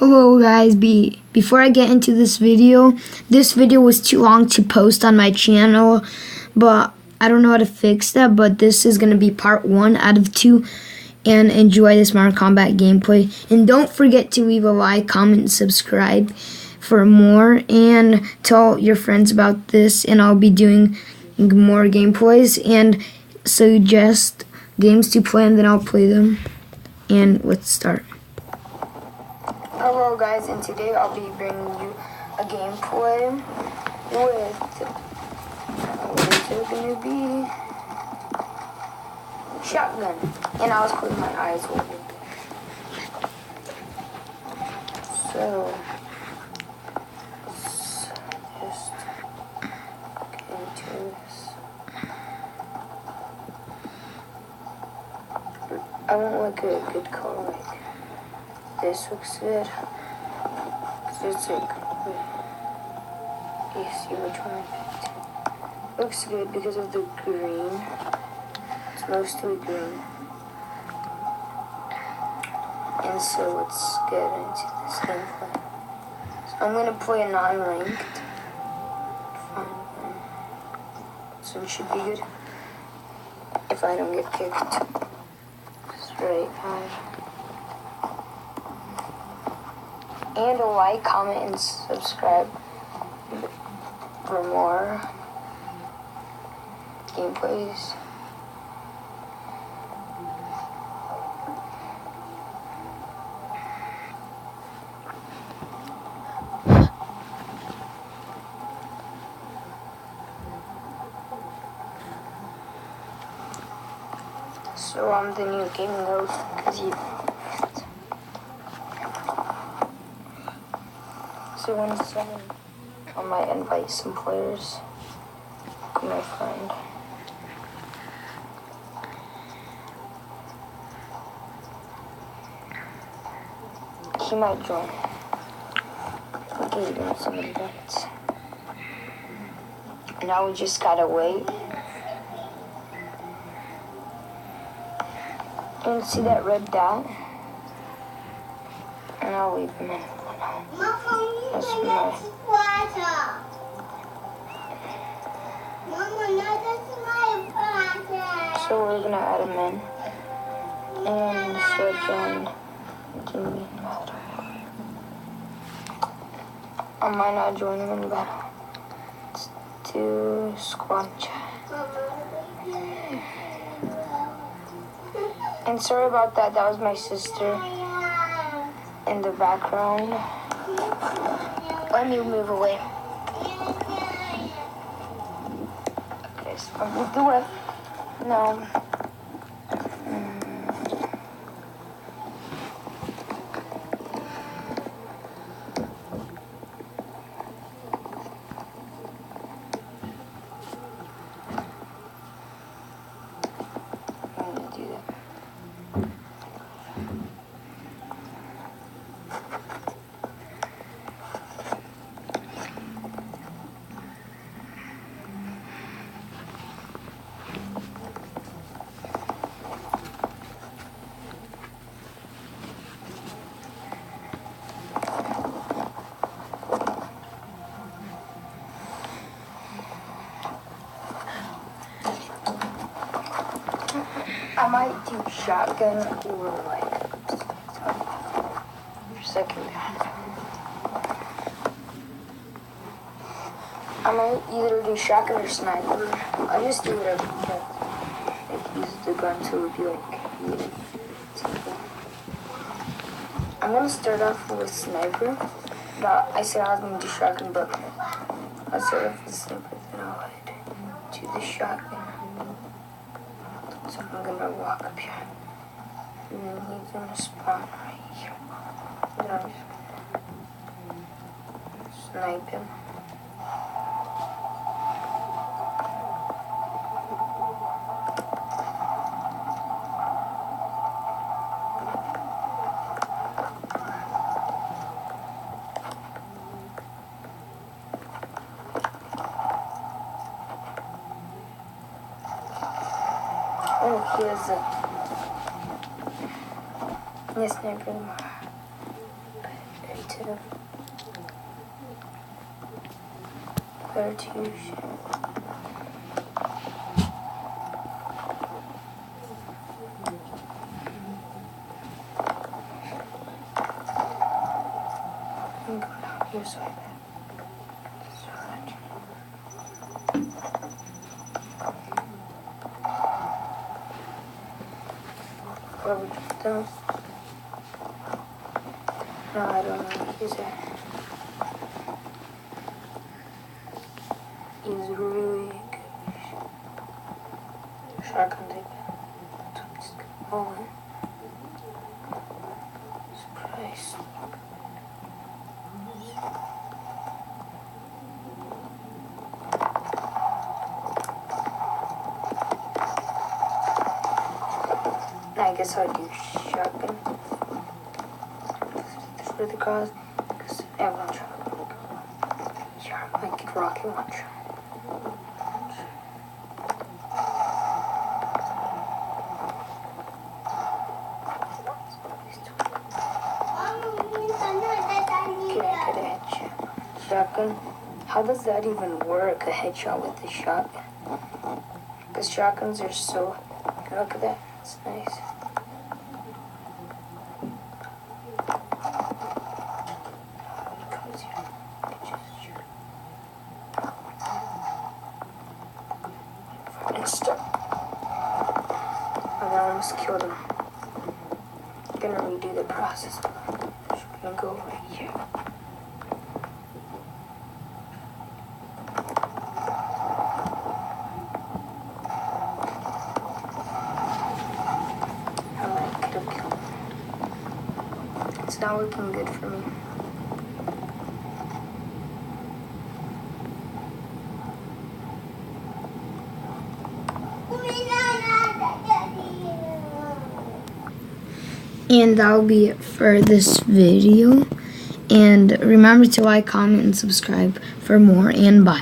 Hello guys, before I get into this video was too long to post on my channel, but I don't know how to fix that, but this is going to be part 1 out of 2, and enjoy this Mortal Kombat gameplay. And don't forget to leave a like, comment, and subscribe for more, and tell your friends about this, and I'll be doing more gameplays, and suggest games to play, and then I'll play them. And let's start. Hello guys, and today I'll be bringing you a gameplay with, what is it going to be? Shotgun. And I was closing my eyes with it. So, let's just get into this. I want like a good color, like this looks good. It's like, you see which one I picked. Looks good because of the green. It's mostly green. And so let's get into this gameplay. So I'm gonna play a non-ranked. So it should be good if I don't get kicked. That's right, and a like, comment, and subscribe for more gameplays. So I'm the new gaming host because you. So when someone, I might invite some players, like my friend. He might join. Okay, doing some events. Now we just gotta wait. And see that red dot? And I'll leave him in. That's my... So we're gonna add him in. And so John, I might not join him in battle. Let's do squad chat. And sorry about that, that was my sister in the background. Let me move away. Okay, so I moved away. No. I'm gonna do that. I might do shotgun or like second gun. I might either do shotgun or sniper. I just do whatever because use the gun to be like I'm gonna start off with sniper. But I said I was gonna do shotgun, but I'll start off with sniper, then I'll head to the shotgun. So I'm gonna walk up here, and then he's gonna spawn right here. And I'm just gonna snipe him. Oh, he has a... Nie sniper. to where to use. I'm going down here so I can where would you go? No, I don't know. He's really good. Shotgun tape. Just go on. Surprise. I guess I'll do shotgun for the cause, because everyone's shotgun. Sure, I could rocket launcher. Get a headshot. Shotgun. How does that even work? A headshot with the shotgun? Because shotguns are so. Look at that. It's nice. I almost killed him. I'm gonna redo the process. I'm gonna go right here. I could have killed him. It's not looking good for me. And that'll be it for this video. And remember to like, comment, and subscribe for more. And bye.